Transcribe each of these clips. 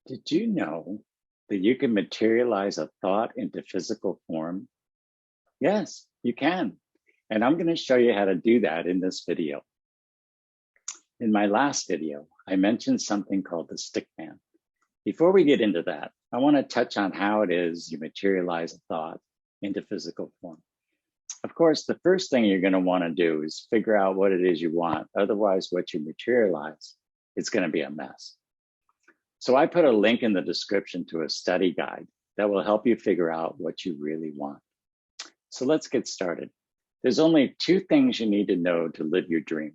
Did you know that you can materialize a thought into physical form? Yes, you can. And I'm going to show you how to do that in this video. In my last video, I mentioned something called the stick man. Before we get into that, I want to touch on how it is you materialize a thought into physical form. Of course, the first thing you're going to want to do is figure out what it is you want. Otherwise, what you materialize, it's going to be a mess. So I put a link in the description to a study guide that will help you figure out what you really want. So let's get started. There's only two things you need to know to live your dream.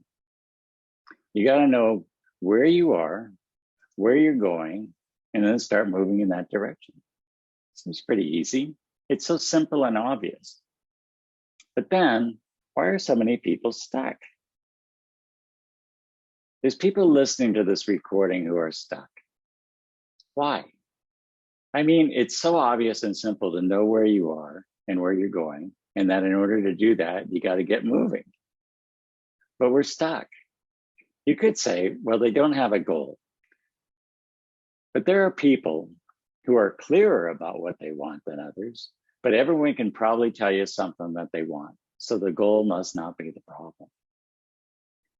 You got to know where you are, where you're going, and then start moving in that direction. Seems pretty easy. It's so simple and obvious. But then, why are so many people stuck? There's people listening to this recording who are stuck. Why? I mean, it's so obvious and simple to know where you are and where you're going, and that in order to do that, you got to get moving. But we're stuck. You could say, well, they don't have a goal. But there are people who are clearer about what they want than others, but everyone can probably tell you something that they want. So the goal must not be the problem.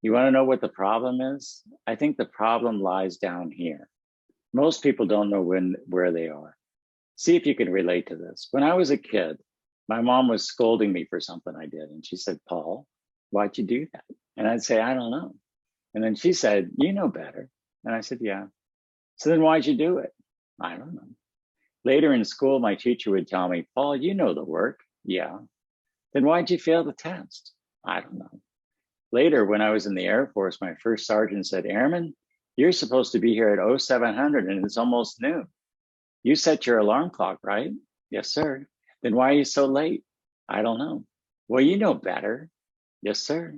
You want to know what the problem is? I think the problem lies down here. Most people don't know where they are. See if you can relate to this. When I was a kid, my mom was scolding me for something I did. And she said, Paul, why'd you do that? And I'd say, I don't know. And then she said, you know better. And I said, yeah. So then why'd you do it? I don't know. Later in school, my teacher would tell me, Paul, you know the work. Yeah. Then why'd you fail the test? I don't know. Later, when I was in the Air Force, my first sergeant said, Airman, you're supposed to be here at 0700 and it's almost noon. You set your alarm clock, right? Yes, sir. Then why are you so late? I don't know. Well, you know better. Yes, sir.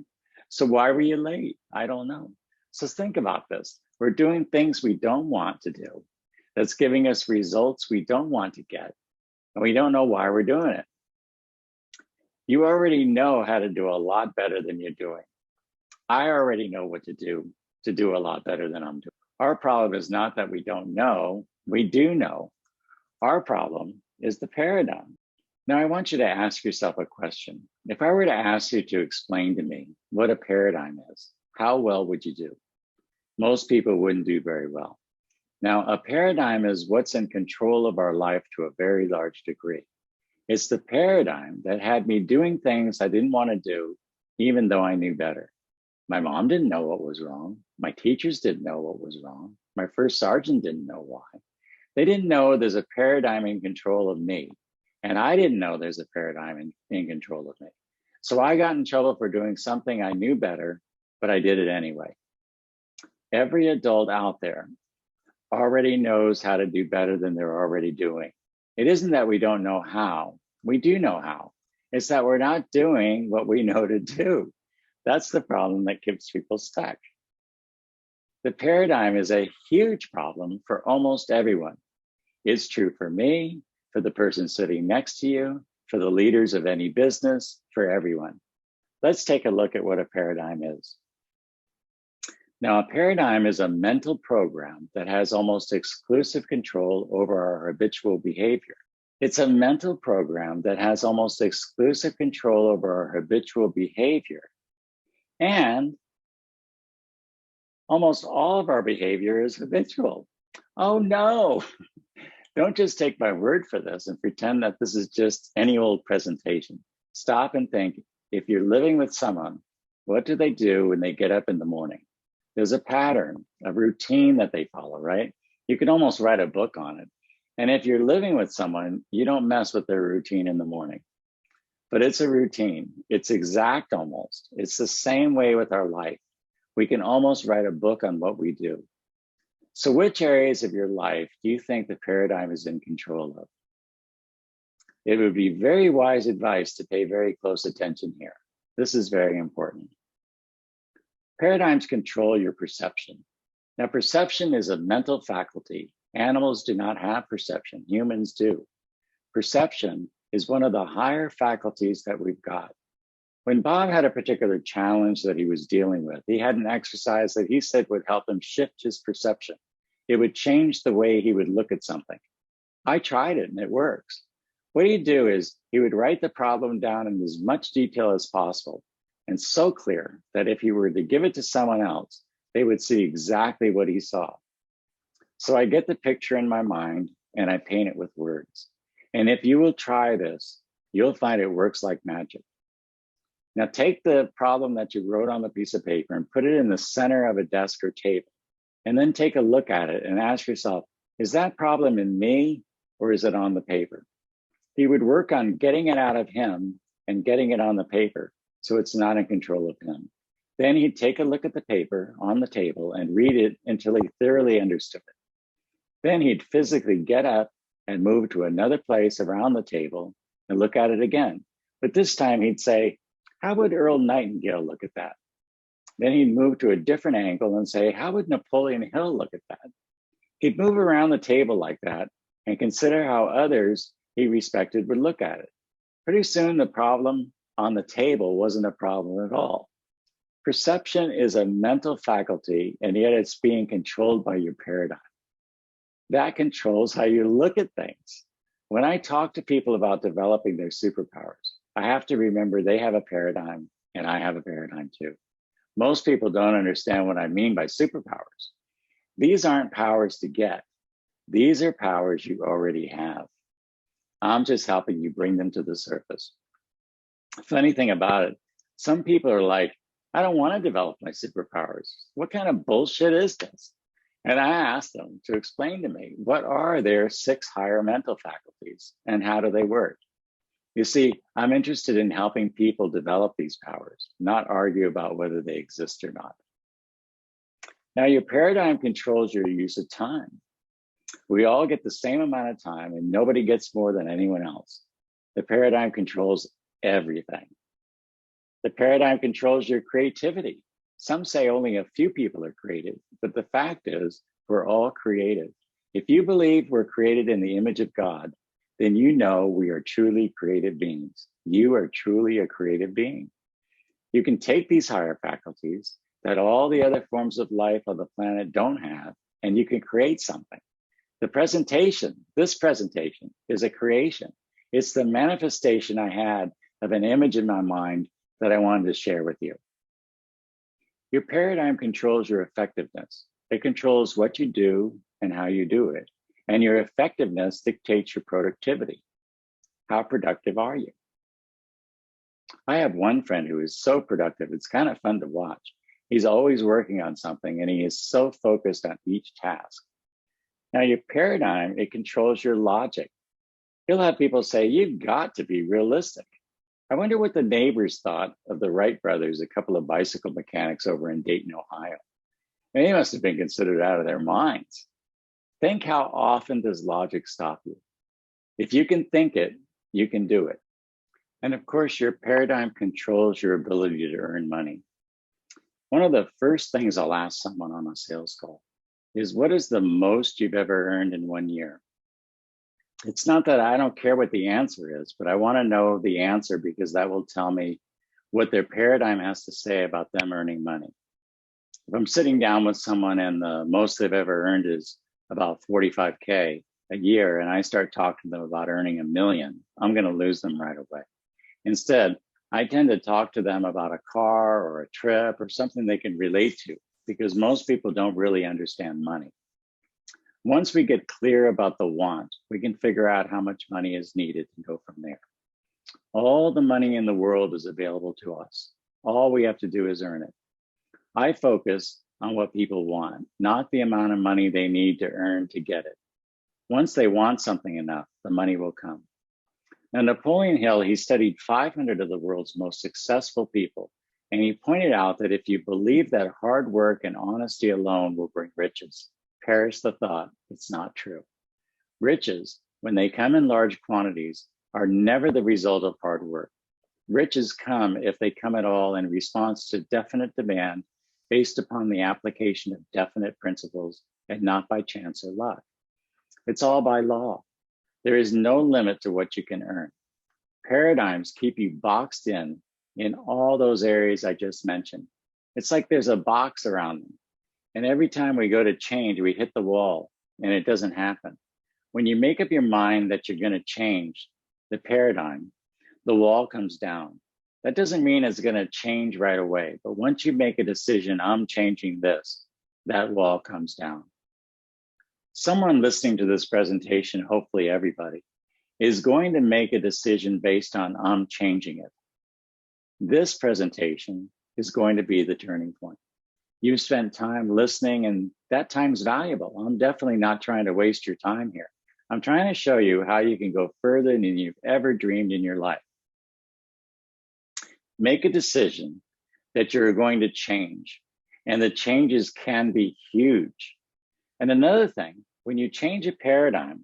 So why were you late? I don't know. So think about this. We're doing things we don't want to do. That's giving us results we don't want to get. And we don't know why we're doing it. You already know how to do a lot better than you're doing. I already know what to do a lot better than I'm doing. Our problem is not that we don't know, we do know. Our problem is the paradigm. Now I want you to ask yourself a question. If I were to ask you to explain to me what a paradigm is, how well would you do? Most people wouldn't do very well. Now a paradigm is what's in control of our life to a very large degree. It's the paradigm that had me doing things I didn't want to do, even though I knew better. My mom didn't know what was wrong. My teachers didn't know what was wrong. My first sergeant didn't know why. They didn't know there's a paradigm in control of me. And I didn't know there's a paradigm in control of me. So I got in trouble for doing something I knew better, but I did it anyway. Every adult out there already knows how to do better than they're already doing. It isn't that we don't know how. We do know how. It's that we're not doing what we know to do. That's the problem that keeps people stuck. The paradigm is a huge problem for almost everyone. It's true for me, for the person sitting next to you, for the leaders of any business, for everyone. Let's take a look at what a paradigm is. Now, a paradigm is a mental program that has almost exclusive control over our habitual behavior. It's a mental program that has almost exclusive control over our habitual behavior. And almost all of our behavior is habitual. Oh no, don't just take my word for this and pretend that this is just any old presentation. Stop and think, if you're living with someone, what do they do when they get up in the morning? There's a pattern, a routine that they follow, right? You can almost write a book on it. And if you're living with someone, you don't mess with their routine in the morning. But it's a routine. It's exact almost. It's the same way with our life. We can almost write a book on what we do. So which areas of your life do you think the paradigm is in control of? It would be very wise advice to pay very close attention here. This is very important. Paradigms control your perception. Now, perception is a mental faculty. Animals do not have perception. Humans do. Perception is one of the higher faculties that we've got. When Bob had a particular challenge that he was dealing with, he had an exercise that he said would help him shift his perception. It would change the way he would look at something. I tried it and it works. What he'd do is he would write the problem down in as much detail as possible and so clear that if he were to give it to someone else, they would see exactly what he saw. So I get the picture in my mind and I paint it with words. And if you will try this, you'll find it works like magic. Now take the problem that you wrote on the piece of paper and put it in the center of a desk or table, and then take a look at it and ask yourself, is that problem in me or is it on the paper? He would work on getting it out of him and getting it on the paper so it's not in control of him. Then he'd take a look at the paper on the table and read it until he thoroughly understood it. Then he'd physically get up and move to another place around the table and look at it again. But this time he'd say, how would Earl Nightingale look at that? Then he'd move to a different angle and say, how would Napoleon Hill look at that? He'd move around the table like that and consider how others he respected would look at it. Pretty soon the problem on the table wasn't a problem at all. Perception is a mental faculty, and yet it's being controlled by your paradigm. That controls how you look at things. When I talk to people about developing their superpowers, I have to remember they have a paradigm and I have a paradigm too. Most people don't understand what I mean by superpowers. These aren't powers to get. These are powers you already have. I'm just helping you bring them to the surface. Funny thing about it, some people are like, I don't want to develop my superpowers. What kind of bullshit is this? And I asked them to explain to me, what are their 6 higher mental faculties and how do they work? You see, I'm interested in helping people develop these powers, not argue about whether they exist or not. Now, your paradigm controls your use of time. We all get the same amount of time and nobody gets more than anyone else. The paradigm controls everything. The paradigm controls your creativity. Some say only a few people are creative, but the fact is we're all creative. If you believe we're created in the image of God, then you know we are truly creative beings. You are truly a creative being. You can take these higher faculties that all the other forms of life on the planet don't have, and you can create something. This presentation is a creation. It's the manifestation I had of an image in my mind that I wanted to share with you. Your paradigm controls your effectiveness. It controls what you do and how you do it. And your effectiveness dictates your productivity. How productive are you? I have one friend who is so productive, it's kind of fun to watch. He's always working on something and he is so focused on each task. Now your paradigm, it controls your logic. You'll have people say, you've got to be realistic. I wonder what the neighbors thought of the Wright brothers, a couple of bicycle mechanics over in Dayton, Ohio. And they must have been considered out of their minds. Think how often does logic stop you? If you can think it, you can do it. And of course, your paradigm controls your ability to earn money. One of the first things I'll ask someone on a sales call is, what is the most you've ever earned in 1 year? It's not that I don't care what the answer is, but I want to know the answer because that will tell me what their paradigm has to say about them earning money. If I'm sitting down with someone and the most they've ever earned is about 45K a year, and I start talking to them about earning $1 million, I'm going to lose them right away. Instead, I tend to talk to them about a car or a trip or something they can relate to, because most people don't really understand money. Once we get clear about the want, we can figure out how much money is needed and go from there. All the money in the world is available to us. All we have to do is earn it. I focus on what people want, not the amount of money they need to earn to get it. Once they want something enough, the money will come. Now, Napoleon Hill, he studied 500 of the world's most successful people, and he pointed out that if you believe that hard work and honesty alone will bring riches, perish the thought, it's not true. Riches, when they come in large quantities, are never the result of hard work. Riches come, if they come at all, in response to definite demand based upon the application of definite principles and not by chance or luck. It's all by law. There is no limit to what you can earn. Paradigms keep you boxed in all those areas I just mentioned. It's like there's a box around them. And every time we go to change, we hit the wall and it doesn't happen. When you make up your mind that you're going to change the paradigm, the wall comes down. That doesn't mean it's going to change right away. But once you make a decision, I'm changing this, that wall comes down. Someone listening to this presentation, hopefully everybody, is going to make a decision based on I'm changing it. This presentation is going to be the turning point. You've spent time listening and that time's valuable. I'm definitely not trying to waste your time here. I'm trying to show you how you can go further than you've ever dreamed in your life. Make a decision that you're going to change, and the changes can be huge. And another thing, when you change a paradigm,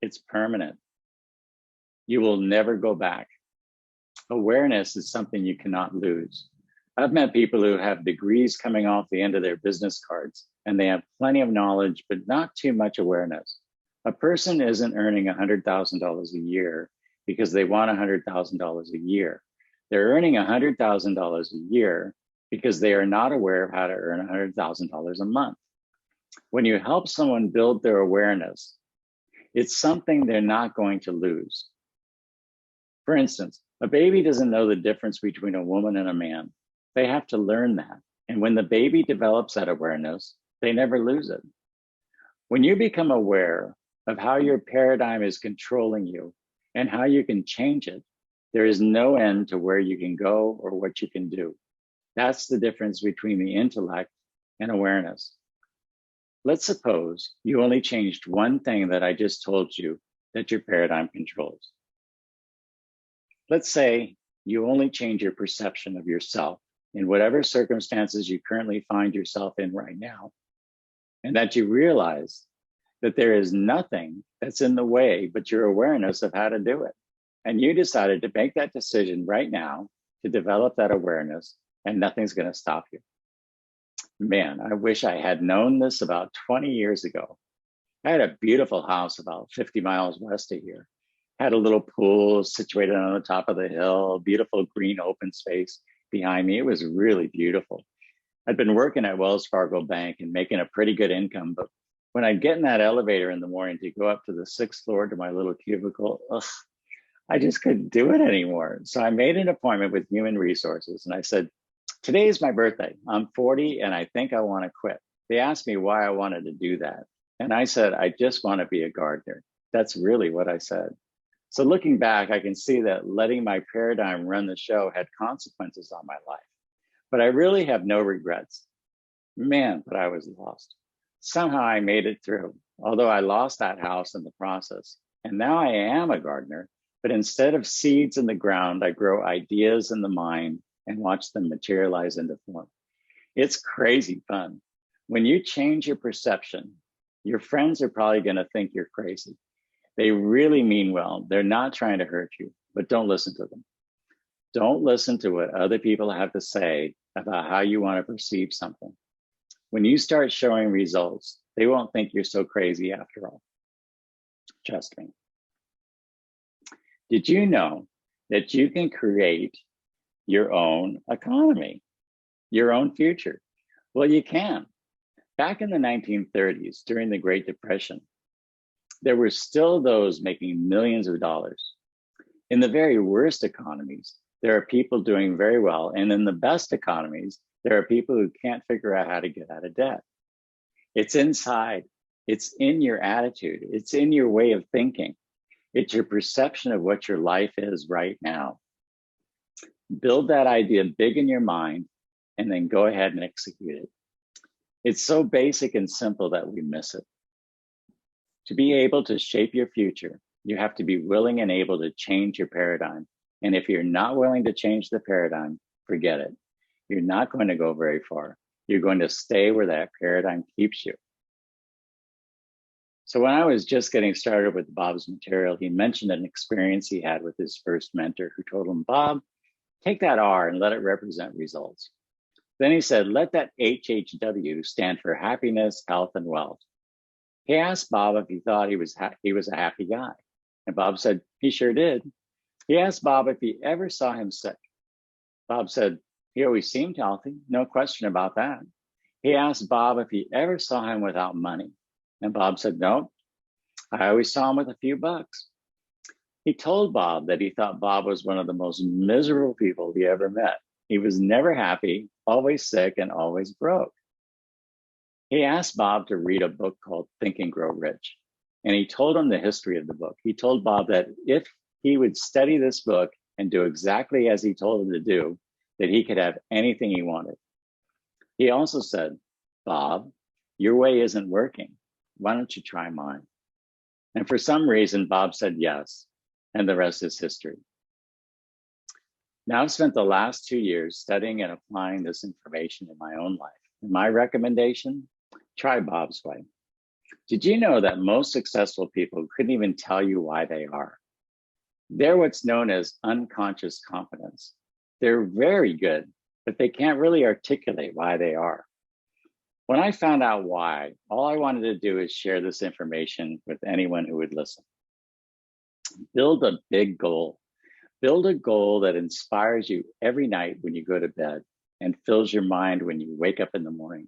it's permanent. You will never go back. Awareness is something you cannot lose. I've met people who have degrees coming off the end of their business cards, and they have plenty of knowledge, but not too much awareness. A person isn't earning $100,000 a year because they want $100,000 a year. They're earning $100,000 a year because they are not aware of how to earn $100,000 a month. When you help someone build their awareness, it's something they're not going to lose. For instance, a baby doesn't know the difference between a woman and a man. They have to learn that. And when the baby develops that awareness, they never lose it. When you become aware of how your paradigm is controlling you and how you can change it, there is no end to where you can go or what you can do. That's the difference between the intellect and awareness. Let's suppose you only changed one thing that I just told you that your paradigm controls. Let's say you only change your perception of yourself in whatever circumstances you currently find yourself in right now, and that you realize that there is nothing that's in the way but your awareness of how to do it. And you decided to make that decision right now to develop that awareness, and nothing's going to stop you. Man, I wish I had known this about 20 years ago. I had a beautiful house about 50 miles west of here. Had a little pool situated on the top of the hill, beautiful green open space behind me. It was really beautiful. I'd been working at Wells Fargo Bank and making a pretty good income, but when I'd get in that elevator in the morning to go up to the 6th floor to my little cubicle, I just couldn't do it anymore. So I made an appointment with Human Resources and I said, today is my birthday. I'm 40 and I think I want to quit. They asked me why I wanted to do that. And I said, I just want to be a gardener. That's really what I said. So looking back, I can see that letting my paradigm run the show had consequences on my life. But I really have no regrets. Man, but I was lost. Somehow I made it through, although I lost that house in the process. And now I am a gardener, but instead of seeds in the ground, I grow ideas in the mind and watch them materialize into form. It's crazy fun. When you change your perception, your friends are probably going to think you're crazy. They really mean well. They're not trying to hurt you, but don't listen to them. Don't listen to what other people have to say about how you want to perceive something. When you start showing results, they won't think you're so crazy after all. Trust me. Did you know that you can create your own economy, your own future? Well, you can. Back in the 1930s, during the Great Depression, there were still those making millions of dollars. In the very worst economies, there are people doing very well. And in the best economies, there are people who can't figure out how to get out of debt. It's inside. It's in your attitude. It's in your way of thinking. It's your perception of what your life is right now. Build that idea big in your mind and then go ahead and execute it. It's so basic and simple that we miss it. To be able to shape your future, you have to be willing and able to change your paradigm. And if you're not willing to change the paradigm, forget it. You're not going to go very far. You're going to stay where that paradigm keeps you. So when I was just getting started with Bob's material, he mentioned an experience he had with his first mentor who told him, Bob, take that R and let it represent results. Then he said, let that HHW stand for happiness, health, and wealth. He asked Bob if he thought he was a happy guy. And Bob said, he sure did. He asked Bob if he ever saw him sick. Bob said, he always seemed healthy, no question about that. He asked Bob if he ever saw him without money. And Bob said, no, I always saw him with a few bucks. He told Bob that he thought Bob was one of the most miserable people he ever met. He was never happy, always sick, and always broke. He asked Bob to read a book called Think and Grow Rich. And he told him the history of the book. He told Bob that if he would study this book and do exactly as he told him to do, that he could have anything he wanted. He also said, Bob, your way isn't working. Why don't you try mine? And for some reason, Bob said yes, and the rest is history. Now I've spent the last 2 years studying and applying this information in my own life. And my recommendation, try Bob's way. Did you know that most successful people couldn't even tell you why they are? They're what's known as unconscious confidence. They're very good, but they can't really articulate why they are. When I found out why, all I wanted to do is share this information with anyone who would listen. Build a big goal. Build a goal that inspires you every night when you go to bed and fills your mind when you wake up in the morning.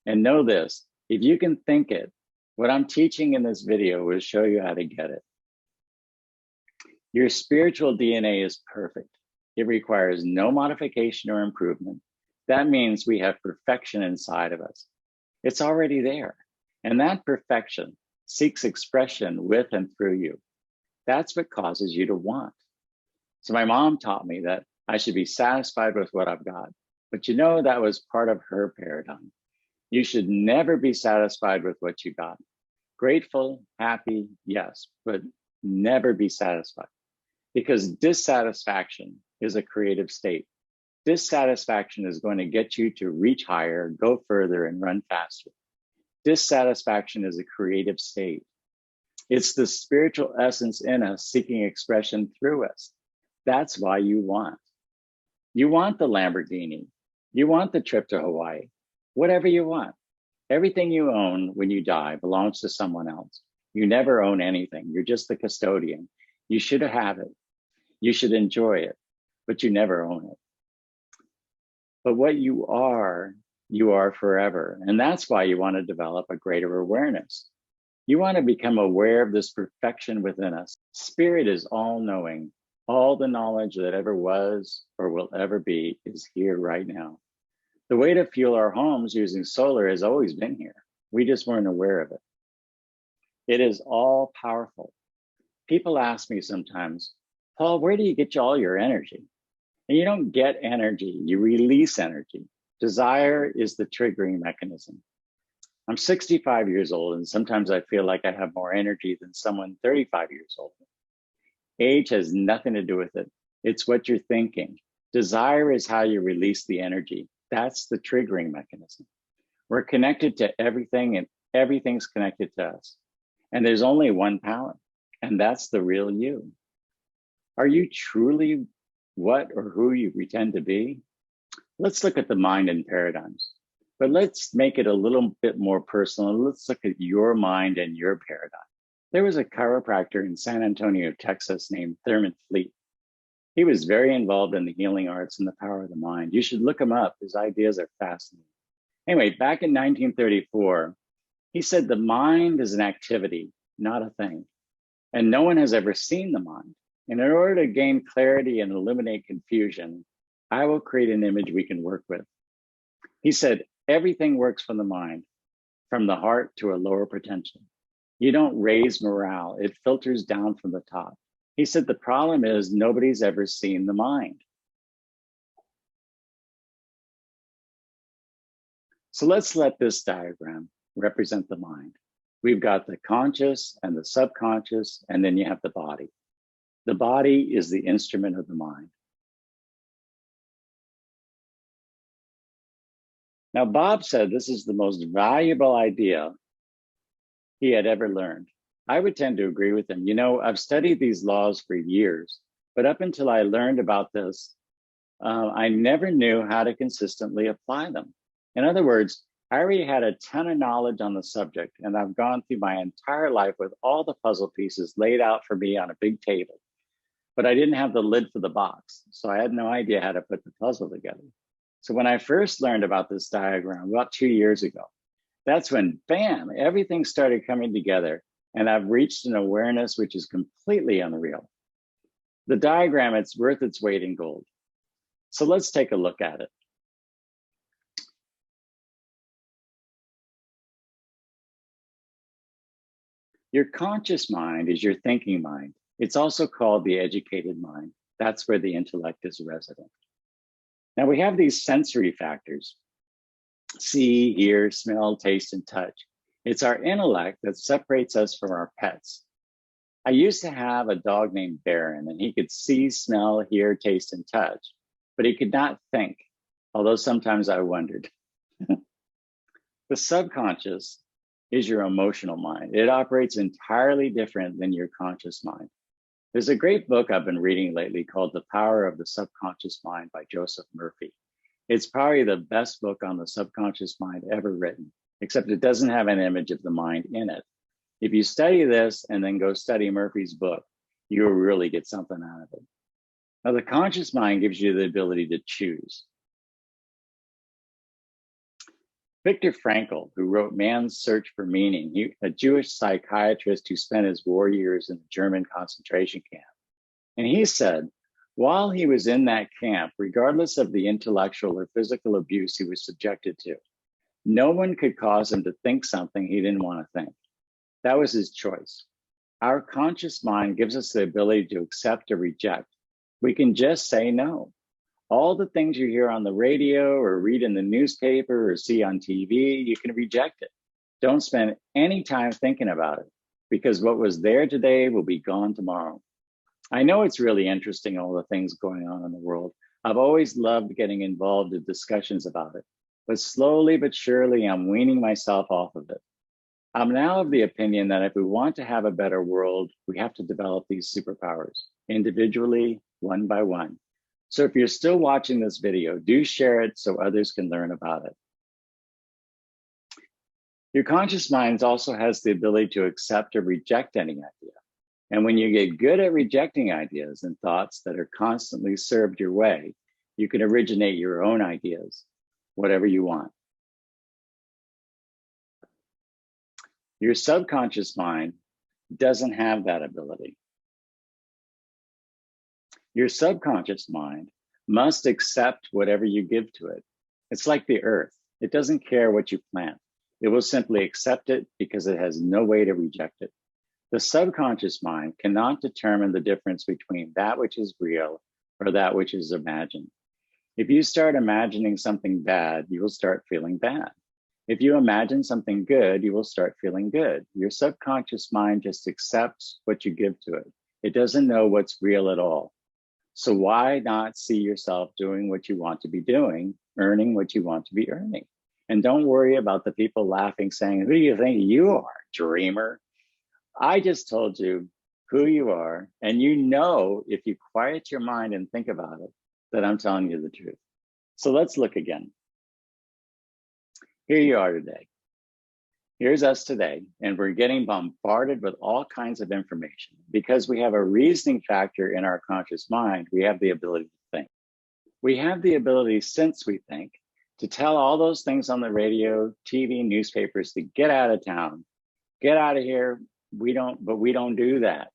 And know this, if you can think it, what I'm teaching in this video will show you how to get it. Your spiritual DNA is perfect. It requires no modification or improvement. That means we have perfection inside of us. It's already there. And that perfection seeks expression with and through you. That's what causes you to want. So my mom taught me that I should be satisfied with what I've got. But you know, that was part of her paradigm. You should never be satisfied with what you got. Grateful, happy, yes, but never be satisfied. Because dissatisfaction is a creative state. Dissatisfaction is going to get you to reach higher, go further, and run faster. Dissatisfaction is a creative state. It's the spiritual essence in us seeking expression through us. That's why you want. You want the Lamborghini. You want the trip to Hawaii. Whatever you want. Everything you own when you die belongs to someone else. You never own anything. You're just the custodian. You should have it. You should enjoy it, but you never own it. But what you are forever. And that's why you want to develop a greater awareness. You want to become aware of this perfection within us. Spirit is all-knowing. All the knowledge that ever was or will ever be is here right now. The way to fuel our homes using solar has always been here. We just weren't aware of it. It is all powerful. People ask me sometimes, Paul, where do you get all your energy? And you don't get energy, you release energy. Desire is the triggering mechanism. I'm 65 years old, and sometimes I feel like I have more energy than someone 35 years old. Age has nothing to do with it. It's what you're thinking. Desire is how you release the energy. That's the triggering mechanism. We're connected to everything, and everything's connected to us. And there's only one power, and that's the real you. Are you truly what or who you pretend to be? Let's look at the mind and paradigms, but let's make it a little bit more personal. Let's look at your mind and your paradigm. There was a chiropractor in San Antonio, Texas, named Thurman Fleet. He was very involved in the healing arts and the power of the mind. You should look him up. His ideas are fascinating. Anyway, back in 1934, he said the mind is an activity, not a thing. And no one has ever seen the mind. And in order to gain clarity and eliminate confusion, I will create an image we can work with. He said, everything works from the mind, from the heart to a lower potential. You don't raise morale, it filters down from the top. He said, the problem is nobody's ever seen the mind. So let's let this diagram represent the mind. We've got the conscious and the subconscious, and then you have the body. The body is the instrument of the mind. Now, Bob said this is the most valuable idea he had ever learned. I would tend to agree with him. You know, I've studied these laws for years, but up until I learned about this, I never knew how to consistently apply them. In other words, I already had a ton of knowledge on the subject, and I've gone through my entire life with all the puzzle pieces laid out for me on a big table. But I didn't have the lid for the box, so I had no idea how to put the puzzle together. So when I first learned about this diagram about 2 years ago, that's when, bam, everything started coming together, and I've reached an awareness which is completely unreal. The diagram, it's worth its weight in gold. So let's take a look at it. Your conscious mind is your thinking mind. It's also called the educated mind. That's where the intellect is resident. Now we have these sensory factors: see, hear, smell, taste, and touch. It's our intellect that separates us from our pets. I used to have a dog named Baron, and he could see, smell, hear, taste, and touch, but he could not think, although sometimes I wondered. The subconscious is your emotional mind. It operates entirely different than your conscious mind. There's a great book I've been reading lately called The Power of the Subconscious Mind by Joseph Murphy. It's probably the best book on the subconscious mind ever written, except it doesn't have an image of the mind in it. If you study this and then go study Murphy's book, you'll really get something out of it. Now, the conscious mind gives you the ability to choose. Viktor Frankl, who wrote Man's Search for Meaning, a Jewish psychiatrist who spent his war years in the German concentration camp. And he said, while he was in that camp, regardless of the intellectual or physical abuse he was subjected to, no one could cause him to think something he didn't want to think. That was his choice. Our conscious mind gives us the ability to accept or reject. We can just say no. All the things you hear on the radio or read in the newspaper or see on TV, you can reject it. Don't spend any time thinking about it, because what was there today will be gone tomorrow. I know it's really interesting, all the things going on in the world. I've always loved getting involved in discussions about it, but slowly but surely I'm weaning myself off of it. I'm now of the opinion that if we want to have a better world, we have to develop these superpowers individually, one by one. So if you're still watching this video, do share it so others can learn about it. Your conscious mind also has the ability to accept or reject any idea. And when you get good at rejecting ideas and thoughts that are constantly served your way, you can originate your own ideas, whatever you want. Your subconscious mind doesn't have that ability. Your subconscious mind must accept whatever you give to it. It's like the earth. It doesn't care what you plant. It will simply accept it because it has no way to reject it. The subconscious mind cannot determine the difference between that which is real or that which is imagined. If you start imagining something bad, you will start feeling bad. If you imagine something good, you will start feeling good. Your subconscious mind just accepts what you give to it. It doesn't know what's real at all. So why not see yourself doing what you want to be doing, earning what you want to be earning? And don't worry about the people laughing, saying, who do you think you are, dreamer? I just told you who you are, and you know, if you quiet your mind and think about it, that I'm telling you the truth. So let's look again. Here you are today. Here's us today, and we're getting bombarded with all kinds of information. Because we have a reasoning factor in our conscious mind, we have the ability to think. We have the ability, since we think, to tell all those things on the radio, TV, newspapers to get out of town, get out of here. We don't do that.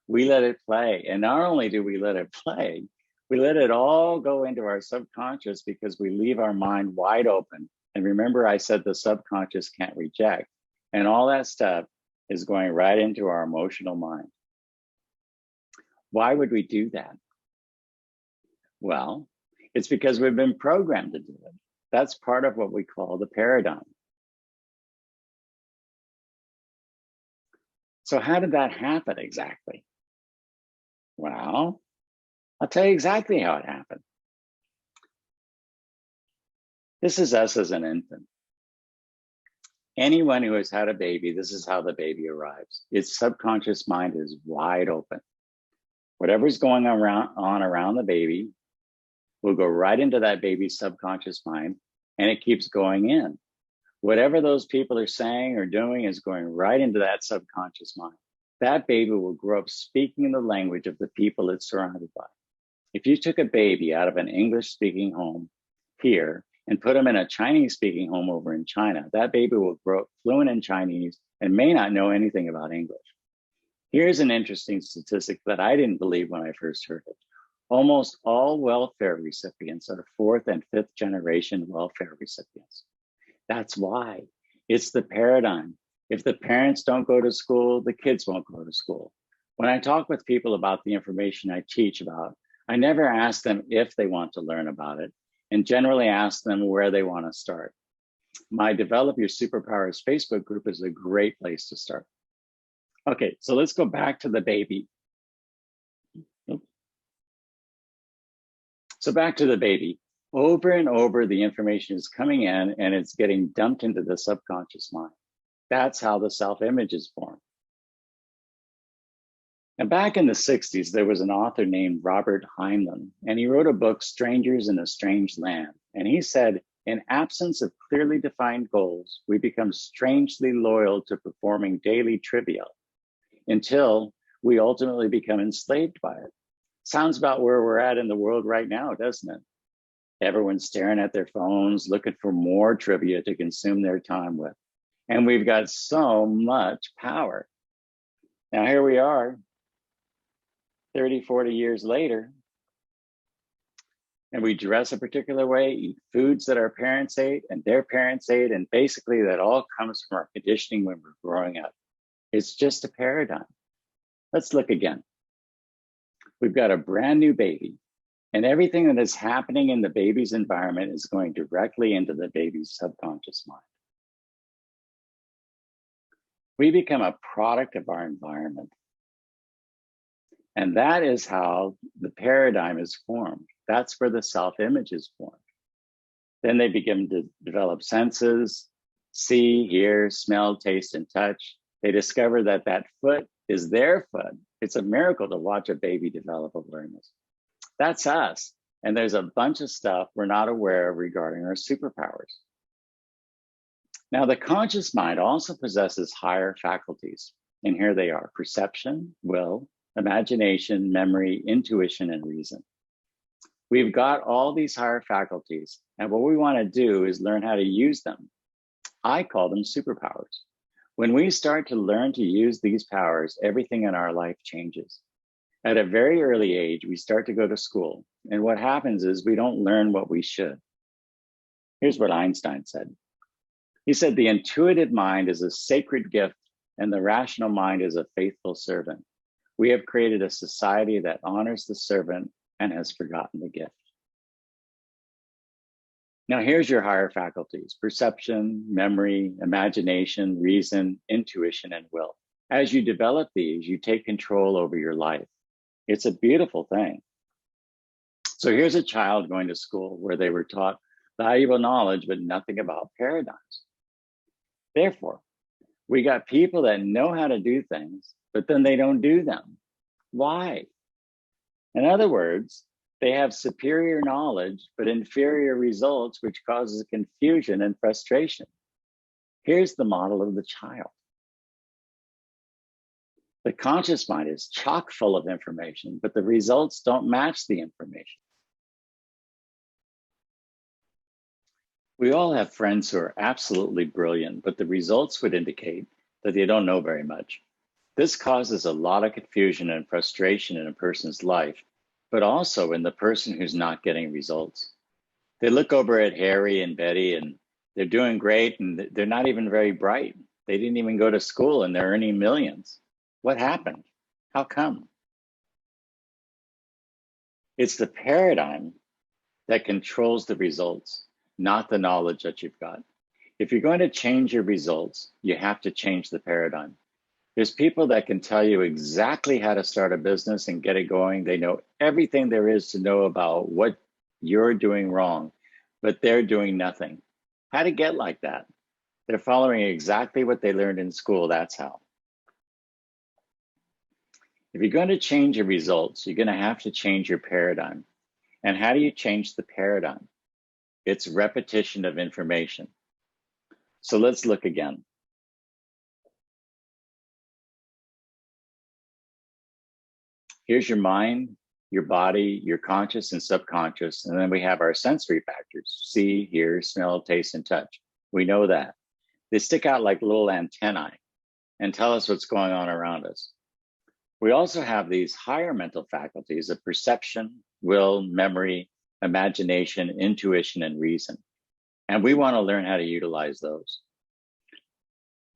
We let it play. And not only do we let it play, we let it all go into our subconscious because we leave our mind wide open. And remember, I said the subconscious can't reject. And all that stuff is going right into our emotional mind. Why would we do that? Well, it's because we've been programmed to do it. That's part of what we call the paradigm. So how did that happen exactly? Well, I'll tell you exactly how it happened. This is us as an infant. Anyone who has had a baby, this is how the baby arrives. Its subconscious mind is wide open. Whatever's going on around the baby will go right into that baby's subconscious mind, and it keeps going in. Whatever those people are saying or doing is going right into that subconscious mind. That baby will grow up speaking the language of the people it's surrounded by. If you took a baby out of an English-speaking home, here and put them in a Chinese speaking home over in China, that baby will grow fluent in Chinese and may not know anything about English. Here's an interesting statistic that I didn't believe when I first heard it. Almost all welfare recipients are fourth and fifth generation welfare recipients. That's why. It's the paradigm. If the parents don't go to school, the kids won't go to school. When I talk with people about the information I teach about, I never ask them if they want to learn about it, and generally ask them where they want to start. My Develop Your Superpowers Facebook group is a great place to start. Okay, so let's go back to the baby. So back to the baby. Over and over, the information is coming in and it's getting dumped into the subconscious mind. That's how the self-image is formed. And back in the 60s, there was an author named Robert Heinlein, and he wrote a book, Strangers in a Strange Land. And he said, in absence of clearly defined goals, we become strangely loyal to performing daily trivia until we ultimately become enslaved by it. Sounds about where we're at in the world right now, doesn't it? Everyone's staring at their phones, looking for more trivia to consume their time with. And we've got so much power. Now, here we are, 30, 40 years later, and we dress a particular way, eat foods that our parents ate and their parents ate, and basically that all comes from our conditioning when we're growing up. It's just a paradigm. Let's look again. We've got a brand new baby, and everything that is happening in the baby's environment is going directly into the baby's subconscious mind. We become a product of our environment. And that is how the paradigm is formed. That's where the self-image is formed. Then they begin to develop senses, see, hear, smell, taste, and touch. They discover that that foot is their foot. It's a miracle to watch a baby develop awareness. That's us. And there's a bunch of stuff we're not aware of regarding our superpowers. Now, the conscious mind also possesses higher faculties. And here they are: perception, will, imagination, memory, intuition, and reason. We've got all these higher faculties, and what we want to do is learn how to use them. I call them superpowers. When we start to learn to use these powers, everything in our life changes. At a very early age, we start to go to school, and what happens is we don't learn what we should. Here's what Einstein said. He said, the intuitive mind is a sacred gift, and the rational mind is a faithful servant. We have created a society that honors the servant and has forgotten the gift. Now, here's your higher faculties: perception, memory, imagination, reason, intuition, and will. As you develop these, you take control over your life. It's a beautiful thing. So here's a child going to school where they were taught valuable knowledge, but nothing about paradigms. Therefore, we got people that know how to do things, but then they don't do them. Why? In other words, they have superior knowledge, but inferior results, which causes confusion and frustration. Here's the model of the child. The conscious mind is chock full of information, but the results don't match the information. We all have friends who are absolutely brilliant, but the results would indicate that they don't know very much. This causes a lot of confusion and frustration in a person's life, but also in the person who's not getting results. They look over at Harry and Betty and they're doing great and they're not even very bright. They didn't even go to school and they're earning millions. What happened? How come? It's the paradigm that controls the results, not the knowledge that you've got. If you're going to change your results, you have to change the paradigm. There's people that can tell you exactly how to start a business and get it going. They know everything there is to know about what you're doing wrong, but they're doing nothing. How to get like that? They're following exactly what they learned in school. That's how. If you're going to change your results, you're going to have to change your paradigm. And how do you change the paradigm? It's repetition of information. So let's look again. Here's your mind, your body, your conscious and subconscious, and then we have our sensory factors: see, hear, smell, taste, and touch. We know that. They stick out like little antennae and tell us what's going on around us. We also have these higher mental faculties of perception, will, memory, imagination, intuition, and reason. And we want to learn how to utilize those.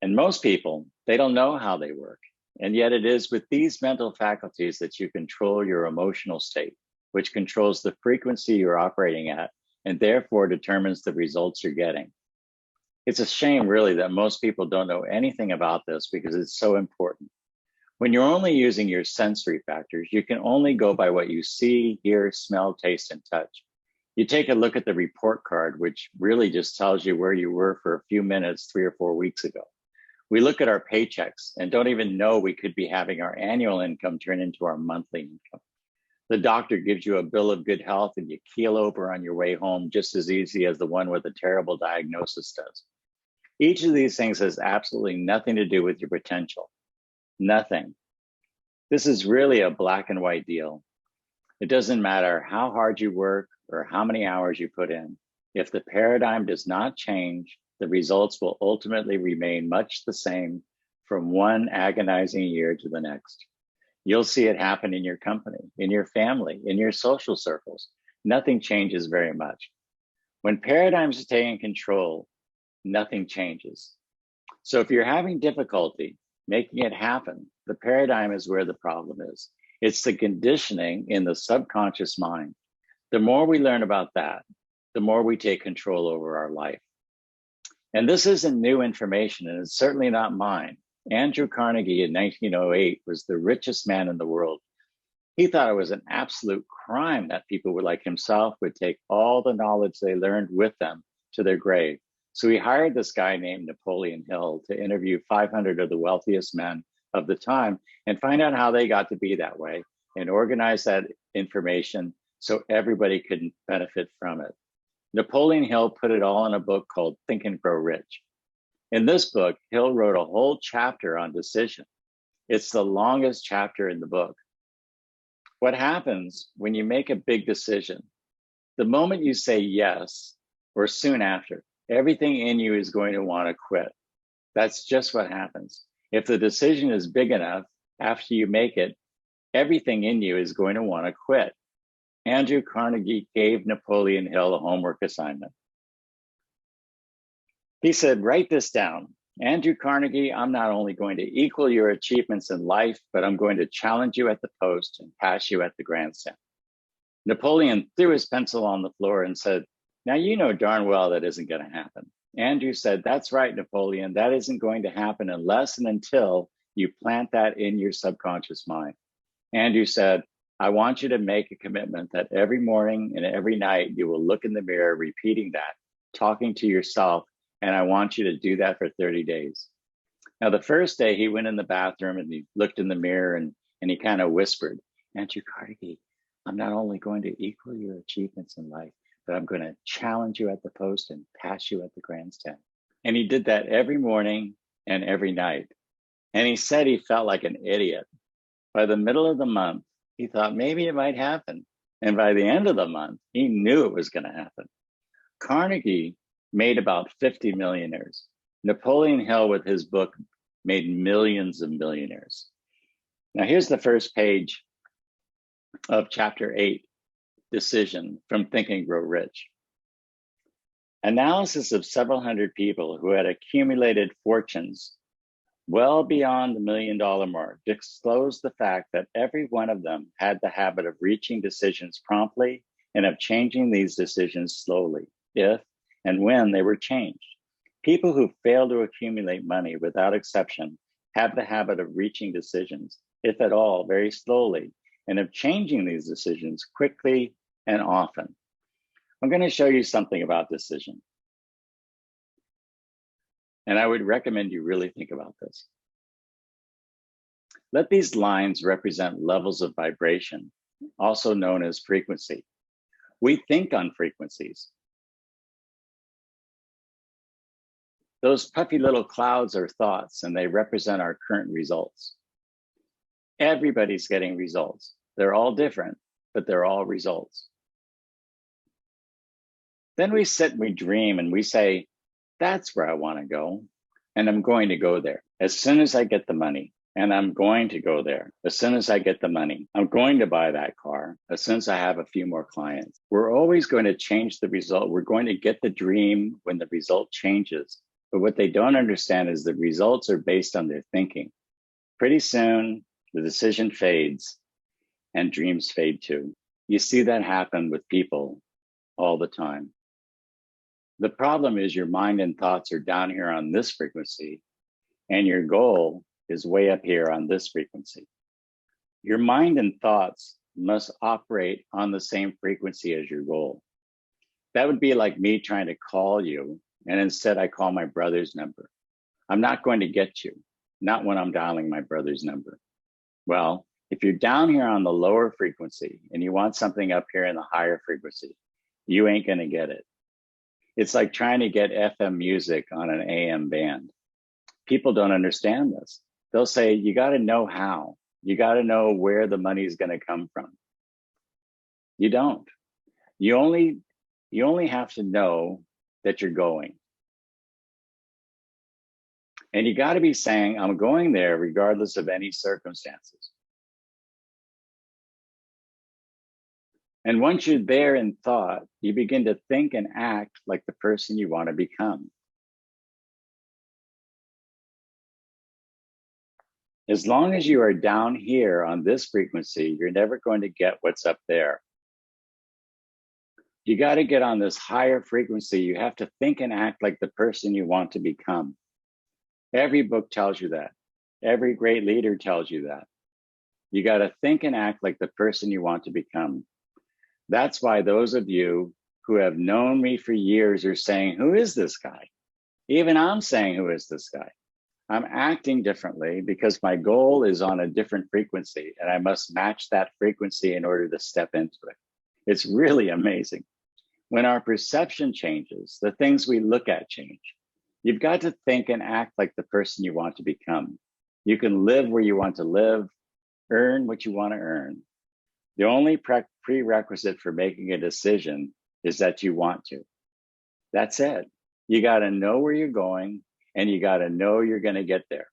And most people, they don't know how they work. And yet it is with these mental faculties that you control your emotional state, which controls the frequency you're operating at and therefore determines the results you're getting. It's a shame, really, that most people don't know anything about this because it's so important. When you're only using your sensory factors, you can only go by what you see, hear, smell, taste, and touch. You take a look at the report card, which really just tells you where you were for a few minutes 3 or 4 weeks ago. We look at our paychecks and don't even know we could be having our annual income turn into our monthly income. The doctor gives you a bill of good health and you keel over on your way home just as easy as the one with a terrible diagnosis does. Each of these things has absolutely nothing to do with your potential. Nothing. This is really a black and white deal. It doesn't matter how hard you work or how many hours you put in. If the paradigm does not change, the results will ultimately remain much the same from one agonizing year to the next. You'll see it happen in your company, in your family, in your social circles. Nothing changes very much. When paradigms stay in control, nothing changes. So if you're having difficulty making it happen, the paradigm is where the problem is. It's the conditioning in the subconscious mind. The more we learn about that, the more we take control over our life. And this isn't new information, and it's certainly not mine. Andrew Carnegie in 1908 was the richest man in the world. He thought it was an absolute crime that people like himself would take all the knowledge they learned with them to their grave. So he hired this guy named Napoleon Hill to interview 500 of the wealthiest men of the time and find out how they got to be that way and organize that information so everybody could benefit from it. Napoleon Hill put it all in a book called Think and Grow Rich. In this book, Hill wrote a whole chapter on decision. It's the longest chapter in the book. What happens when you make a big decision? The moment you say yes, or soon after, everything in you is going to want to quit. That's just what happens. If the decision is big enough, after you make it, everything in you is going to want to quit. Andrew Carnegie gave Napoleon Hill a homework assignment. He said, write this down. Andrew Carnegie, I'm not only going to equal your achievements in life, but I'm going to challenge you at the post and pass you at the grandstand. Napoleon threw his pencil on the floor and said, now you know darn well that isn't going to happen. Andrew said, that's right, Napoleon, that isn't going to happen unless and until you plant that in your subconscious mind. Andrew said, I want you to make a commitment that every morning and every night you will look in the mirror repeating that, talking to yourself, and I want you to do that for 30 days. Now, the first day he went in the bathroom and he looked in the mirror and he kind of whispered, Andrew Carnegie, I'm not only going to equal your achievements in life, but I'm going to challenge you at the post and pass you at the grandstand. And he did that every morning and every night. And he said he felt like an idiot. By the middle of the month, he thought maybe it might happen. And by the end of the month, he knew it was going to happen. Carnegie made about 50 millionaires. Napoleon Hill, with his book, made millions of millionaires. Now, here's the first page of chapter 8, Decision, from Think and Grow Rich. Analysis of several hundred people who had accumulated fortunes well beyond the $1 million mark disclosed the fact that every one of them had the habit of reaching decisions promptly and of changing these decisions slowly, if and when they were changed. People who fail to accumulate money without exception have the habit of reaching decisions, if at all, very slowly, and of changing these decisions quickly and often. I'm going to show you something about decision. And I would recommend you really think about this. Let these lines represent levels of vibration, also known as frequency. We think on frequencies. Those puffy little clouds are thoughts, and they represent our current results. Everybody's getting results. They're all different, but they're all results. Then we sit and we dream and we say, that's where I want to go. And I'm going to go there as soon as I get the money. And I'm going to go there as soon as I get the money. I'm going to buy that car as soon as I have a few more clients. We're always going to change the result. We're going to get the dream when the result changes. But what they don't understand is the results are based on their thinking. Pretty soon, the decision fades and dreams fade too. You see that happen with people all the time. The problem is your mind and thoughts are down here on this frequency, and your goal is way up here on this frequency. Your mind and thoughts must operate on the same frequency as your goal. That would be like me trying to call you, and instead I call my brother's number. I'm not going to get you, not when I'm dialing my brother's number. Well, if you're down here on the lower frequency and you want something up here in the higher frequency, you ain't going to get it. It's like trying to get FM music on an AM band. People don't understand this. They'll say, you got to know how. You got to know where the money is going to come from. You don't. You only have to know that you're going. And you got to be saying, I'm going there regardless of any circumstances. And once you're there in thought, you begin to think and act like the person you want to become. As long as you are down here on this frequency, you're never going to get what's up there. You got to get on this higher frequency. You have to think and act like the person you want to become. Every book tells you that. Every great leader tells you that. You got to think and act like the person you want to become. That's why those of you who have known me for years are saying, who is this guy? Even I'm saying, who is this guy? I'm acting differently because my goal is on a different frequency and I must match that frequency in order to step into it. It's really amazing. When our perception changes, the things we look at change. You've got to think and act like the person you want to become. You can live where you want to live, earn what you want to earn. The only prerequisite for making a decision is that you want to. That's it. You got to know where you're going and you got to know you're going to get there.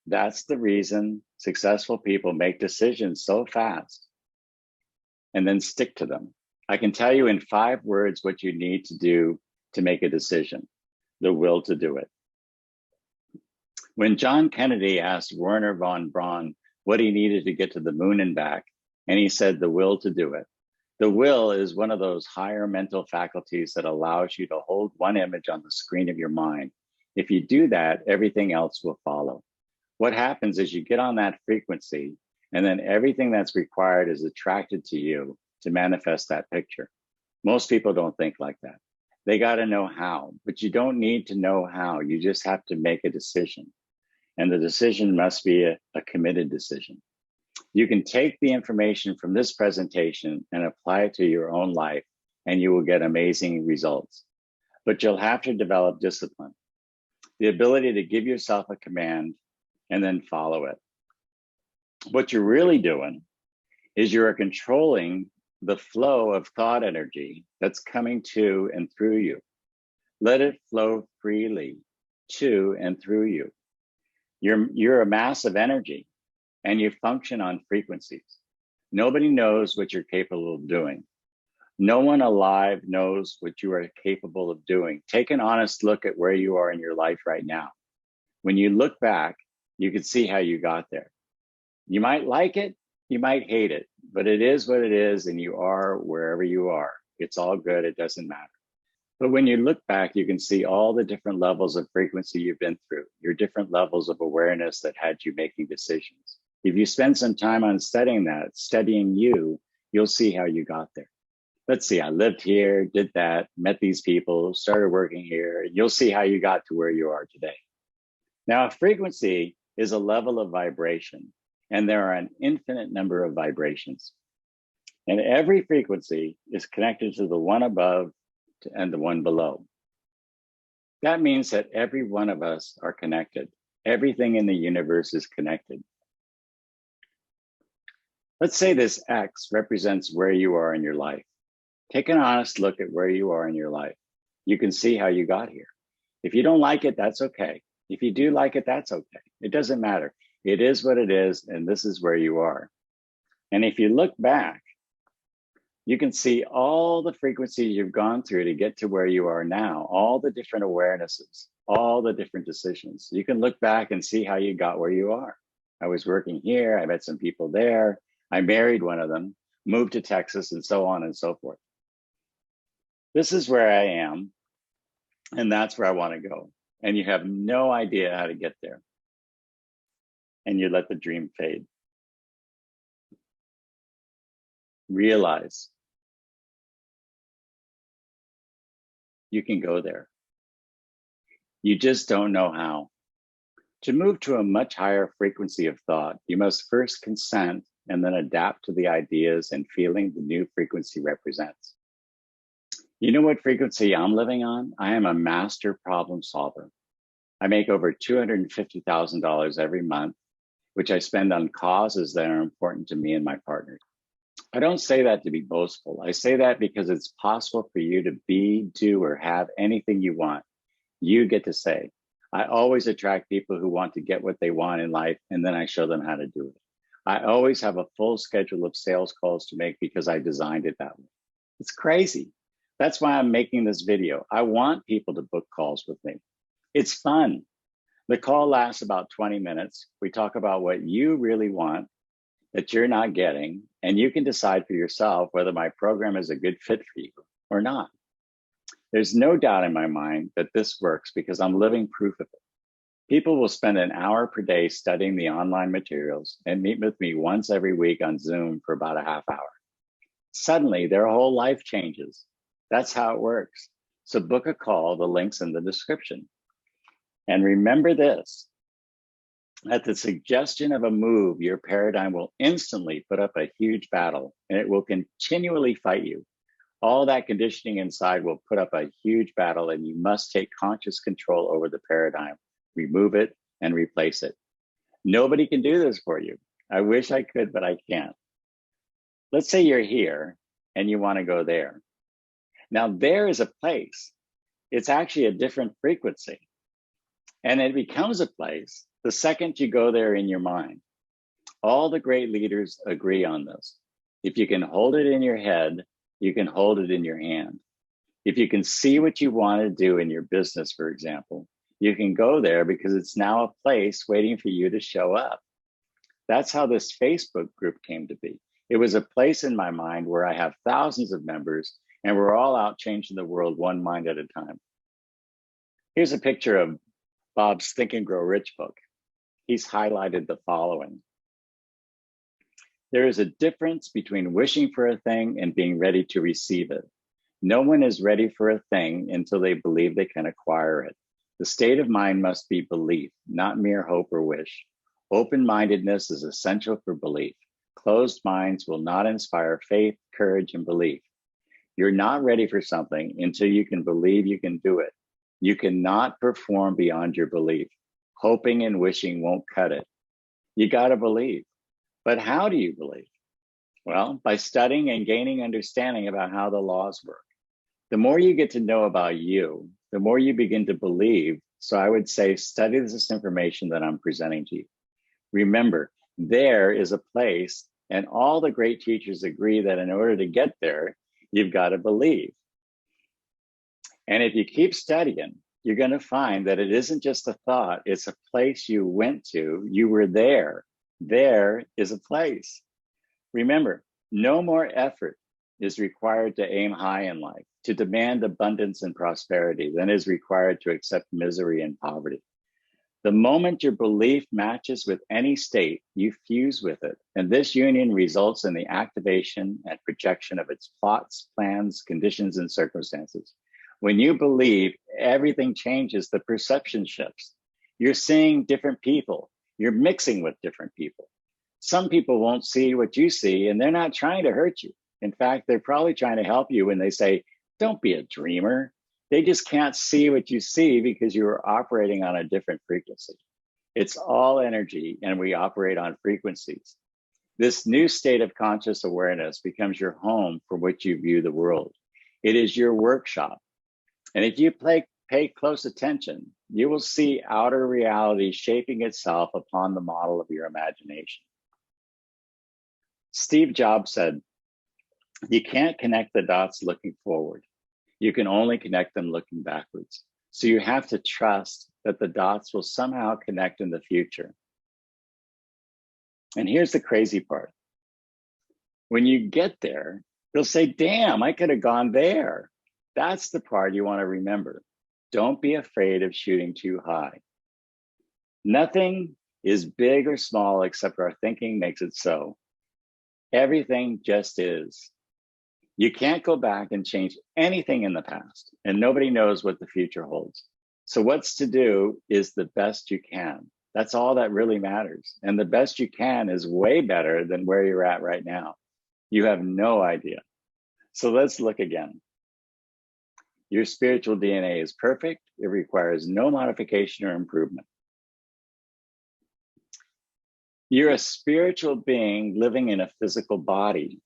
That's the reason successful people make decisions so fast and then stick to them. I can tell you in 5 words what you need to do to make a decision: the will to do it. When John Kennedy asked Wernher von Braun what he needed to get to the moon and back, and he said the will to do it. The will is one of those higher mental faculties that allows you to hold one image on the screen of your mind. If you do that, everything else will follow. What happens is you get on that frequency, and then everything that's required is attracted to you to manifest that picture. Most people don't think like that. They got to know how, but you don't need to know how. You just have to make a decision. And the decision must be a committed decision. You can take the information from this presentation and apply it to your own life, and you will get amazing results. But you'll have to develop discipline, the ability to give yourself a command and then follow it. What you're really doing is you are controlling the flow of thought energy that's coming to and through you. Let it flow freely to and through you. You're a mass of energy and you function on frequencies. Nobody knows what you're capable of doing. No one alive knows what you are capable of doing. Take an honest look at where you are in your life right now. When you look back, you can see how you got there. You might like it, you might hate it, but it is what it is, and you are wherever you are. It's all good, it doesn't matter. But when you look back, you can see all the different levels of frequency you've been through, your different levels of awareness that had you making decisions. If you spend some time on studying that, studying you, you'll see how you got there. Let's see, I lived here, did that, met these people, started working here. You'll see how you got to where you are today. Now, a frequency is a level of vibration, and there are an infinite number of vibrations. And every frequency is connected to the one above and the one below. That means that every one of us are connected. Everything in the universe is connected. Let's say this X represents where you are in your life. Take an honest look at where you are in your life. You can see how you got here. If you don't like it, that's okay. If you do like it, that's okay. It doesn't matter. It is what it is, and this is where you are. And if you look back, you can see all the frequencies you've gone through to get to where you are now, all the different awarenesses, all the different decisions. You can look back and see how you got where you are. I was working here, I met some people there, I married one of them, moved to Texas, and so on and so forth. This is where I am, and that's where I want to go. And you have no idea how to get there. And you let the dream fade. Realize you can go there. You just don't know how. To move to a much higher frequency of thought, you must first consent and then adapt to the ideas and feeling the new frequency represents. You know what frequency I'm living on? I am a master problem solver. I make over $250,000 every month, which I spend on causes that are important to me and my partners. I don't say that to be boastful. I say that because it's possible for you to be, do, or have anything you want. You get to say. I always attract people who want to get what they want in life, and then I show them how to do it. I always have a full schedule of sales calls to make because I designed it that way. It's crazy. That's why I'm making this video. I want people to book calls with me. It's fun. The call lasts about 20 minutes. We talk about what you really want that you're not getting, and you can decide for yourself whether my program is a good fit for you or not. There's no doubt in my mind that this works because I'm living proof of it. People will spend an hour per day studying the online materials and meet with me once every week on Zoom for about a half hour. Suddenly, their whole life changes. That's how it works. So book a call, the link's in the description. And remember this, at the suggestion of a move, your paradigm will instantly put up a huge battle and it will continually fight you. All that conditioning inside will put up a huge battle and you must take conscious control over the paradigm, remove it and replace it. Nobody can do this for you. I wish I could, but I can't. Let's say you're here and you want to go there. Now there is a place. It's actually a different frequency. And it becomes a place the second you go there in your mind. All the great leaders agree on this. If you can hold it in your head, you can hold it in your hand. If you can see what you want to do in your business, for example, you can go there because it's now a place waiting for you to show up. That's how this Facebook group came to be. It was a place in my mind where I have thousands of members and we're all out changing the world one mind at a time. Here's a picture of Bob's Think and Grow Rich book. He's highlighted the following. There is a difference between wishing for a thing and being ready to receive it. No one is ready for a thing until they believe they can acquire it. The state of mind must be belief, not mere hope or wish. Open-mindedness is essential for belief. Closed minds will not inspire faith, courage, and belief. You're not ready for something until you can believe you can do it. You cannot perform beyond your belief. Hoping and wishing won't cut it. You got to believe. But how do you believe? Well, by studying and gaining understanding about how the laws work. The more you get to know about you, the more you begin to believe. So I would say, study this information that I'm presenting to you. Remember, there is a place, and all the great teachers agree that in order to get there, you've got to believe. And if you keep studying, you're going to find that it isn't just a thought, it's a place you went to, you were there. There is a place. Remember, no more effort is required to aim high in life, to demand abundance and prosperity than is required to accept misery and poverty. The moment your belief matches with any state, you fuse with it. And this union results in the activation and projection of its plots, plans, conditions, and circumstances. When you believe, everything changes, the perception shifts. You're seeing different people. You're mixing with different people. Some people won't see what you see, and they're not trying to hurt you. In fact, they're probably trying to help you when they say, don't be a dreamer. They just can't see what you see because you are operating on a different frequency. It's all energy, and we operate on frequencies. This new state of conscious awareness becomes your home from which you view the world. It is your workshop. And if you pay close attention, you will see outer reality shaping itself upon the model of your imagination. Steve Jobs said, "You can't connect the dots looking forward. You can only connect them looking backwards. So you have to trust that the dots will somehow connect in the future." And here's the crazy part. When you get there, you'll say, "Damn, I could have gone there." That's the part you want to remember. Don't be afraid of shooting too high. Nothing is big or small except our thinking makes it so. Everything just is. You can't go back and change anything in the past, and nobody knows what the future holds. So what's to do is the best you can. That's all that really matters. And the best you can is way better than where you're at right now. You have no idea. So let's look again. Your spiritual DNA is perfect. It requires no modification or improvement. You're a spiritual being living in a physical body.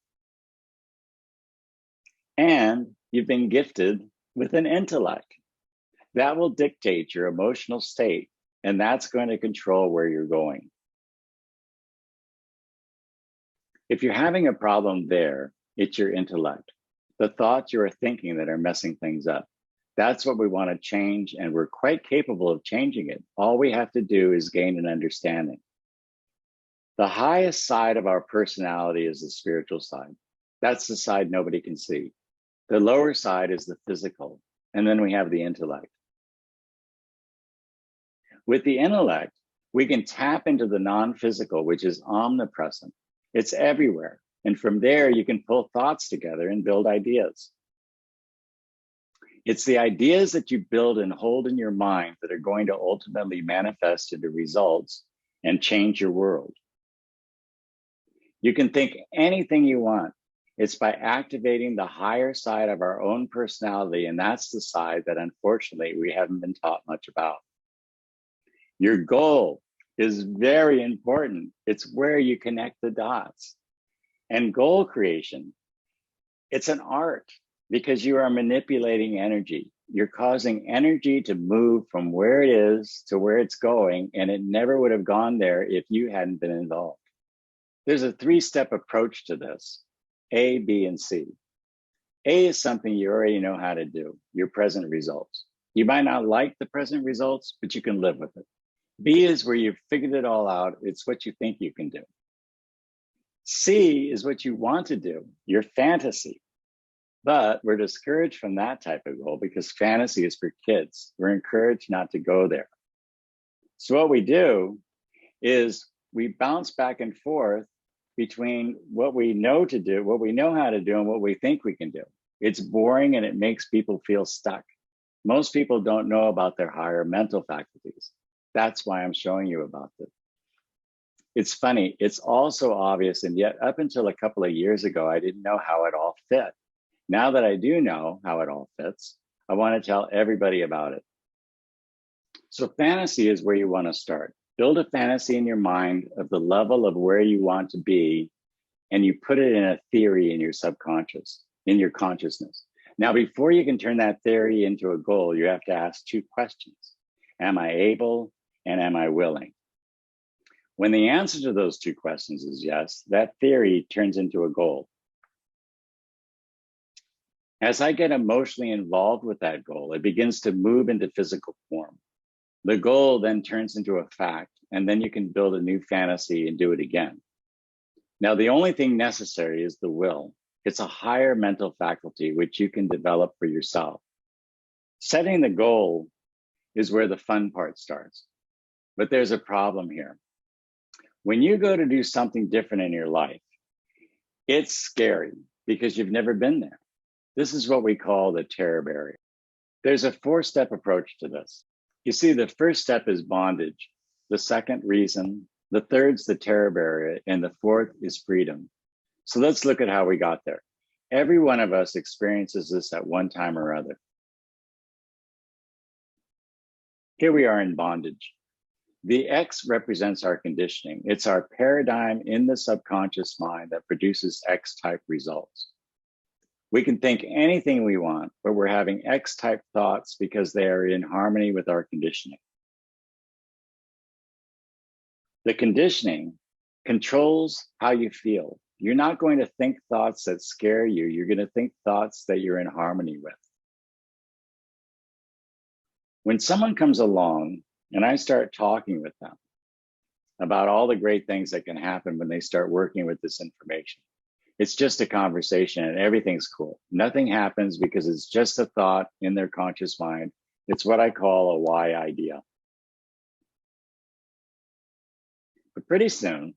And you've been gifted with an intellect. That will dictate your emotional state, and that's going to control where you're going. If you're having a problem there, it's your intellect, the thoughts you are thinking that are messing things up. That's what we want to change, and we're quite capable of changing it. All we have to do is gain an understanding. The highest side of our personality is the spiritual side. That's the side nobody can see. The lower side is the physical, and then we have the intellect. With the intellect, we can tap into the non-physical, which is omnipresent. It's everywhere. And from there, you can pull thoughts together and build ideas. It's the ideas that you build and hold in your mind that are going to ultimately manifest into results and change your world. You can think anything you want. It's by activating the higher side of our own personality, and that's the side that unfortunately we haven't been taught much about. Your goal is very important. It's where you connect the dots. And goal creation, it's an art because you are manipulating energy. You're causing energy to move from where it is to where it's going, and it never would have gone there if you hadn't been involved. There's a 3-step approach to this: A, B, and C. A is something you already know how to do, your present results. You might not like the present results, but you can live with it. B is where you've figured it all out. It's what you think you can do. C is what you want to do, your fantasy. But we're discouraged from that type of goal because fantasy is for kids. We're encouraged not to go there. So what we do is we bounce back and forth between what we know to do, what we know how to do, and what we think we can do. It's boring and it makes people feel stuck. Most people don't know about their higher mental faculties. That's why I'm showing you about this. It's funny, it's also obvious, and yet up until a couple of years ago, I didn't know how it all fit. Now that I do know how it all fits, I want to tell everybody about it. So fantasy is where you want to start. Build a fantasy in your mind of the level of where you want to be, and you put it in a theory in your subconscious, in your consciousness. Now, before you can turn that theory into a goal, you have to ask 2 questions. Am I able and am I willing? When the answer to those 2 questions is yes, that theory turns into a goal. As I get emotionally involved with that goal, it begins to move into physical form. The goal then turns into a fact, and then you can build a new fantasy and do it again. Now, the only thing necessary is the will. It's a higher mental faculty which you can develop for yourself. Setting the goal is where the fun part starts. But there's a problem here. When you go to do something different in your life, it's scary because you've never been there. This is what we call the terror barrier. There's a 4-step approach to this. You see, the first step is bondage. The second, reason. The third's the terror barrier. And the 4th is freedom. So let's look at how we got there. Every one of us experiences this at one time or other. Here we are in bondage. The X represents our conditioning. It's our paradigm in the subconscious mind that produces X-type results. We can think anything we want, but we're having X-type thoughts because they are in harmony with our conditioning. The conditioning controls how you feel. You're not going to think thoughts that scare you. You're going to think thoughts that you're in harmony with. When someone comes along and I start talking with them about all the great things that can happen when they start working with this information, it's just a conversation and everything's cool. Nothing happens because it's just a thought in their conscious mind. It's what I call a why idea. But pretty soon,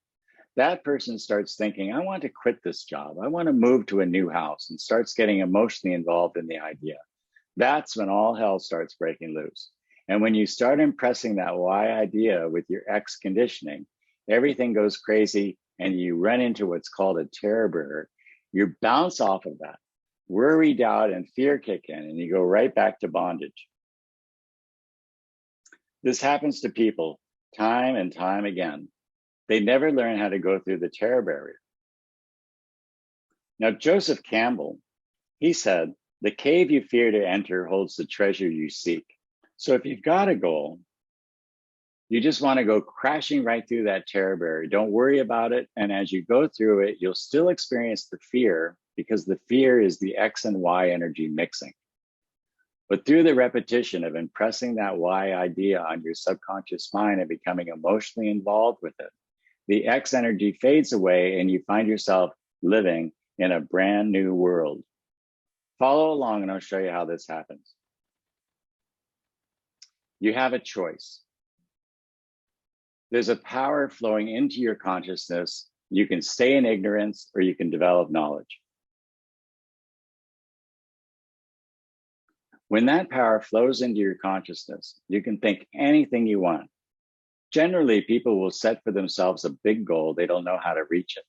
that person starts thinking, I want to quit this job. I want to move to a new house, and starts getting emotionally involved in the idea. That's when all hell starts breaking loose. And when you start impressing that why idea with your X conditioning, everything goes crazy and you run into what's called a terror barrier. You bounce off of that. Worry, doubt, and fear kick in, and you go right back to bondage. This happens to people time and time again. They never learn how to go through the terror barrier. Now, Joseph Campbell, he said, the cave you fear to enter holds the treasure you seek. So if you've got a goal, you just want to go crashing right through that terror barrier. Don't worry about it. And as you go through it, you'll still experience the fear, because the fear is the X and Y energy mixing. But through the repetition of impressing that why idea on your subconscious mind and becoming emotionally involved with it, the X energy fades away and you find yourself living in a brand new world. Follow along and I'll show you how this happens. You have a choice. There's a power flowing into your consciousness. You can stay in ignorance or you can develop knowledge. When that power flows into your consciousness, you can think anything you want. Generally, people will set for themselves a big goal. They don't know how to reach it.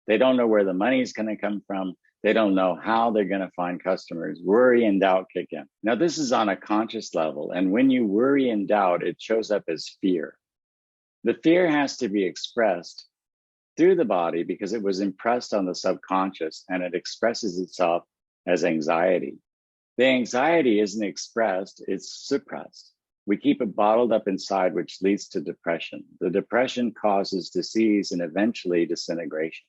They don't know where the money is going to come from. They don't know how they're going to find customers. Worry and doubt kick in. Now, this is on a conscious level. And when you worry and doubt, it shows up as fear. The fear has to be expressed through the body because it was impressed on the subconscious, and it expresses itself as anxiety. The anxiety isn't expressed, it's suppressed. We keep it bottled up inside, which leads to depression. The depression causes disease and eventually disintegration.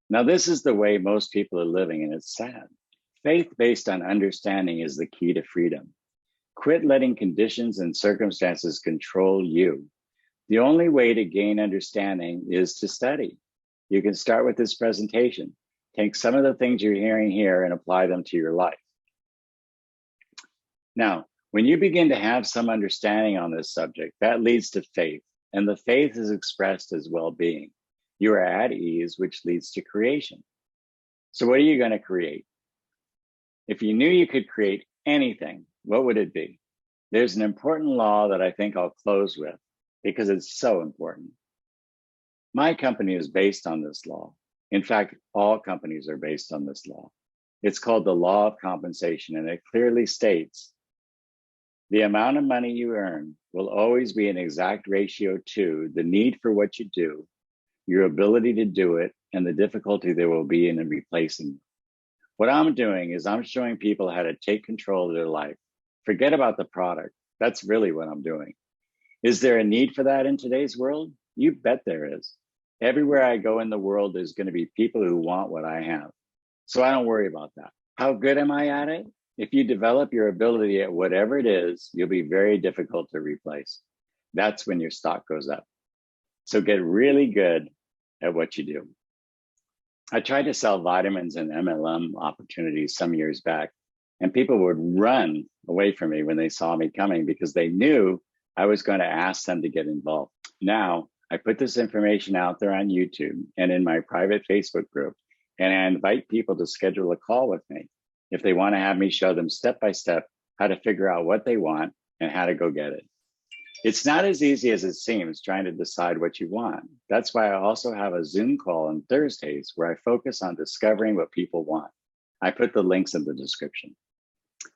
Now, this is the way most people are living, and it's sad. Faith based on understanding is the key to freedom. Quit letting conditions and circumstances control you. The only way to gain understanding is to study. You can start with this presentation. Take some of the things you're hearing here and apply them to your life. Now, when you begin to have some understanding on this subject, that leads to faith, and the faith is expressed as well-being. You are at ease, which leads to creation. So what are you going to create? If you knew you could create anything, what would it be? There's an important law that I think I'll close with because it's so important. My company is based on this law. In fact, all companies are based on this law. It's called the law of compensation, and it clearly states the amount of money you earn will always be an exact ratio to the need for what you do, your ability to do it, and the difficulty there will be in replacing you. What I'm doing is I'm showing people how to take control of their life. Forget about the product. That's really what I'm doing. Is there a need for that in today's world? You bet there is. Everywhere I go in the world, there's going to be people who want what I have. So I don't worry about that. How good am I at it? If you develop your ability at whatever it is, you'll be very difficult to replace. That's when your stock goes up. So get really good at what you do. I tried to sell vitamins and MLM opportunities some years back, and people would run away from me when they saw me coming because they knew I was going to ask them to get involved. Now, I put this information out there on YouTube and in my private Facebook group, and I invite people to schedule a call with me if they want to have me show them step by step how to figure out what they want and how to go get it. It's not as easy as it seems trying to decide what you want. That's why I also have a Zoom call on Thursdays where I focus on discovering what people want. I put the links in the description.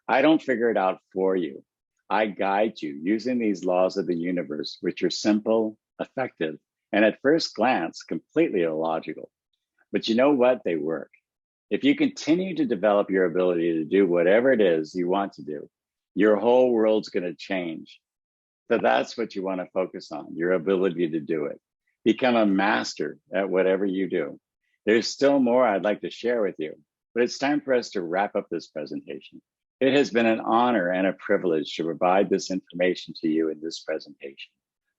I don't figure it out for you. I guide you using these laws of the universe, which are simple, effective, and at first glance, completely illogical. But you know what? They work. If you continue to develop your ability to do whatever it is you want to do, your whole world's going to change. So that's what you want to focus on, your ability to do it. Become a master at whatever you do. There's still more I'd like to share with you, but it's time for us to wrap up this presentation. It has been an honor and a privilege to provide this information to you in this presentation.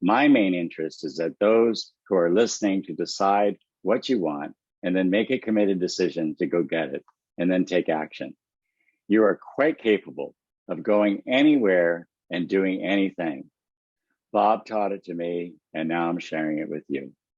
My main interest is that those who are listening to decide what you want and then make a committed decision to go get it and then take action. You are quite capable of going anywhere and doing anything. Bob taught it to me, and now I'm sharing it with you.